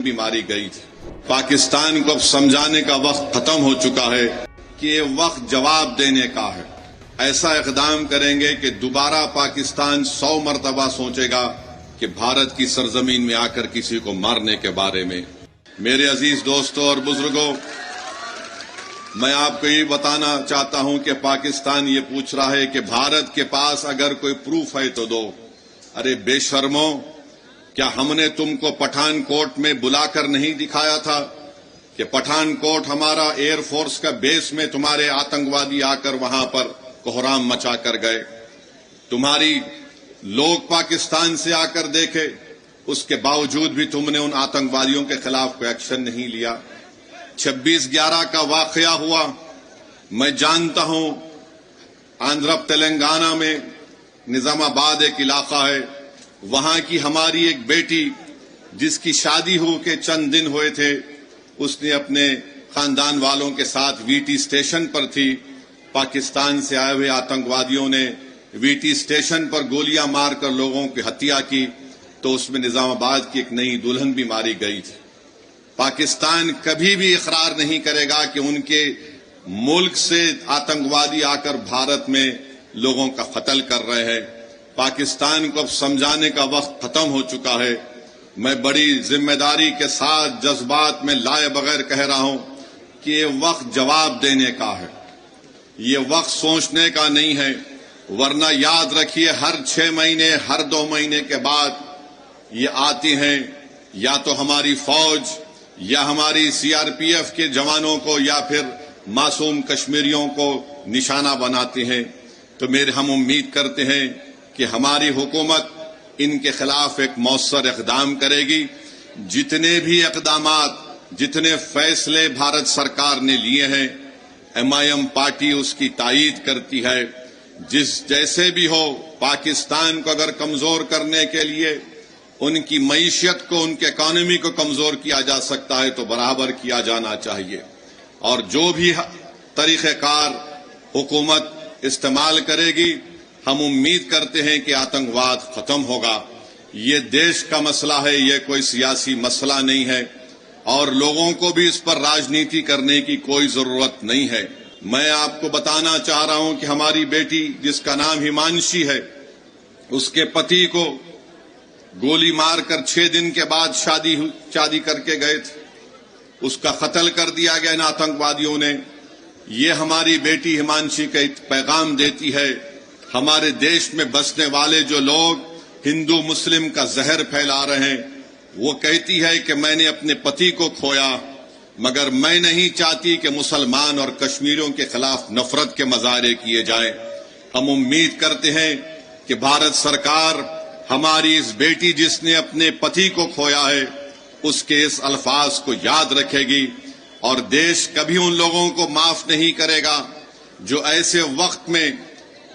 बीमारी गई थी। पाकिस्तान को अब समझाने का वक्त खत्म हो चुका है कि ये वक्त जवाब देने का है। ऐसा इक़दाम करेंगे कि दोबारा पाकिस्तान 100 मरतबा सोचेगा कि भारत की सरजमीन में आकर किसी को मारने के बारे में। मेरे अजीज दोस्तों और बुजुर्गों, मैं आपको ये बताना चाहता हूं कि पाकिस्तान ये पूछ रहा है कि भारत के पास अगर कोई प्रूफ है तो दो। अरे बेशर्मो, क्या हमने तुमको पठानकोट में बुलाकर नहीं दिखाया था कि पठानकोट हमारा एयरफोर्स का बेस में तुम्हारे आतंकवादी आकर वहां पर कोहराम मचा कर गए? तुम्हारी लोग पाकिस्तान से आकर देखे, उसके बावजूद भी तुमने उन आतंकवादियों के खिलाफ कोई एक्शन नहीं लिया। 26/11 का वाकया हुआ, मैं जानता हूं आंध्र तेलंगाना में निजामाबाद एक इलाका है, वहां की हमारी एक बेटी जिसकी शादी हो के चंद दिन हुए थे, उसने अपने खानदान वालों के साथ वीटी स्टेशन पर थी। पाकिस्तान से आए हुए आतंकवादियों ने वीटी स्टेशन पर गोलियां मारकर लोगों की हत्या की, तो उसमें निजामाबाद की एक नई दुल्हन भी मारी गई थी। पाकिस्तान कभी भी इकरार नहीं करेगा कि उनके मुल्क से आतंकवादी आकर भारत में लोगों का कत्ल कर रहे हैं। पाकिस्तान को अब समझाने का वक्त खत्म हो चुका है। मैं बड़ी जिम्मेदारी के साथ जज्बात में लाए बगैर कह रहा हूं कि ये वक्त जवाब देने का है, ये वक्त सोचने का नहीं है। वरना याद रखिए, हर 6 महीने हर 2 महीने के बाद ये आती हैं, या तो हमारी फौज या हमारी सीआरपीएफ के जवानों को या फिर मासूम कश्मीरियों को निशाना बनाते हैं। तो हम उम्मीद करते हैं कि हमारी हुकूमत इनके खिलाफ एक मौसर इक़दाम करेगी। जितने भी इक़दामात, जितने फैसले भारत सरकार ने लिए हैं, MIM पार्टी उसकी तायीद करती है। जैसे भी हो, पाकिस्तान को अगर कमजोर करने के लिए उनकी मईशत को, उनके इकॉनमी को कमजोर किया जा सकता है तो बराबर किया जाना चाहिए। और जो भी तरीक़ेकार हुकूमत इस्तेमाल करेगी, हम उम्मीद करते हैं कि आतंकवाद खत्म होगा। ये देश का मसला है, ये कोई सियासी मसला नहीं है, और लोगों को भी इस पर राजनीति करने की कोई जरूरत नहीं है। मैं आपको बताना चाह रहा हूं कि हमारी बेटी जिसका नाम हिमांशी है, उसके पति को गोली मारकर 6 दिन के बाद शादी करके गए थे, उसका कत्ल कर दिया गया इन आतंकवादियों ने। ये हमारी बेटी हिमांशी का एक पैगाम देती है, हमारे देश में बसने वाले जो लोग हिंदू मुस्लिम का जहर फैला रहे हैं, वो कहती है कि मैंने अपने पति को खोया, मगर मैं नहीं चाहती कि मुसलमान और कश्मीरियों के खिलाफ नफरत के मजारे किए जाएं। हम उम्मीद करते हैं कि भारत सरकार हमारी इस बेटी जिसने अपने पति को खोया है, उसके इस अल्फाज को याद रखेगी, और देश कभी उन लोगों को माफ नहीं करेगा जो ऐसे वक्त में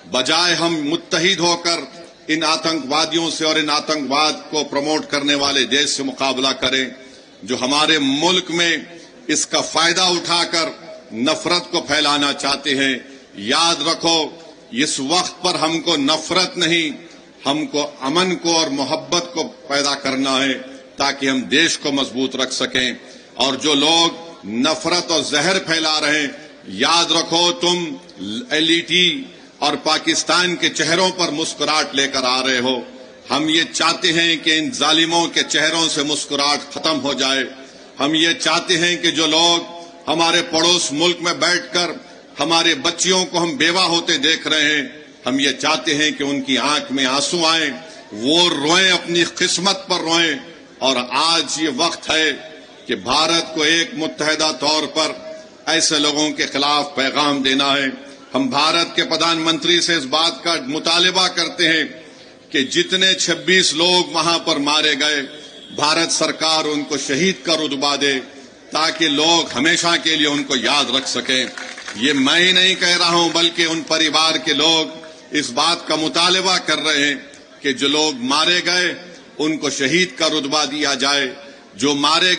बजाय हम मुत्तहिद होकर इन आतंकवादियों से और इन आतंकवाद को प्रमोट करने वाले देश से मुकाबला करें, जो हमारे मुल्क में इसका फायदा उठाकर नफरत को फैलाना चाहते हैं। याद रखो, इस वक्त पर हमको नफरत नहीं, हमको अमन को और मोहब्बत को पैदा करना है, ताकि हम देश को मजबूत रख सकें। और जो लोग नफरत और जहर फैला रहे हैं, याद रखो, तुम LET और पाकिस्तान के चेहरों पर मुस्कुराहट लेकर आ रहे हो। हम ये चाहते हैं कि इन जालिमों के चेहरों से मुस्कुराहट खत्म हो जाए। हम ये चाहते हैं कि जो लोग हमारे पड़ोस मुल्क में बैठकर हमारे बच्चियों को हम बेवा होते देख रहे हैं, हम ये चाहते हैं कि उनकी आंख में आंसू आए, वो रोएं, अपनी किस्मत पर रोएं। और आज ये वक्त है कि भारत को एक मुत्तहिदा तौर पर ऐसे लोगों के खिलाफ पैगाम देना है। हम भारत के प्रधानमंत्री से इस बात का मुतालिबा करते हैं कि जितने 26 लोग वहां पर मारे गए, भारत सरकार उनको शहीद का रुतबा दे, ताकि लोग हमेशा के लिए उनको याद रख सकें। ये मैं ही नहीं कह रहा हूं, बल्कि उन परिवार के लोग इस बात का मुतालिबा कर रहे हैं कि जो लोग मारे गए उनको शहीद का रुतबा दिया जाए। जो मारे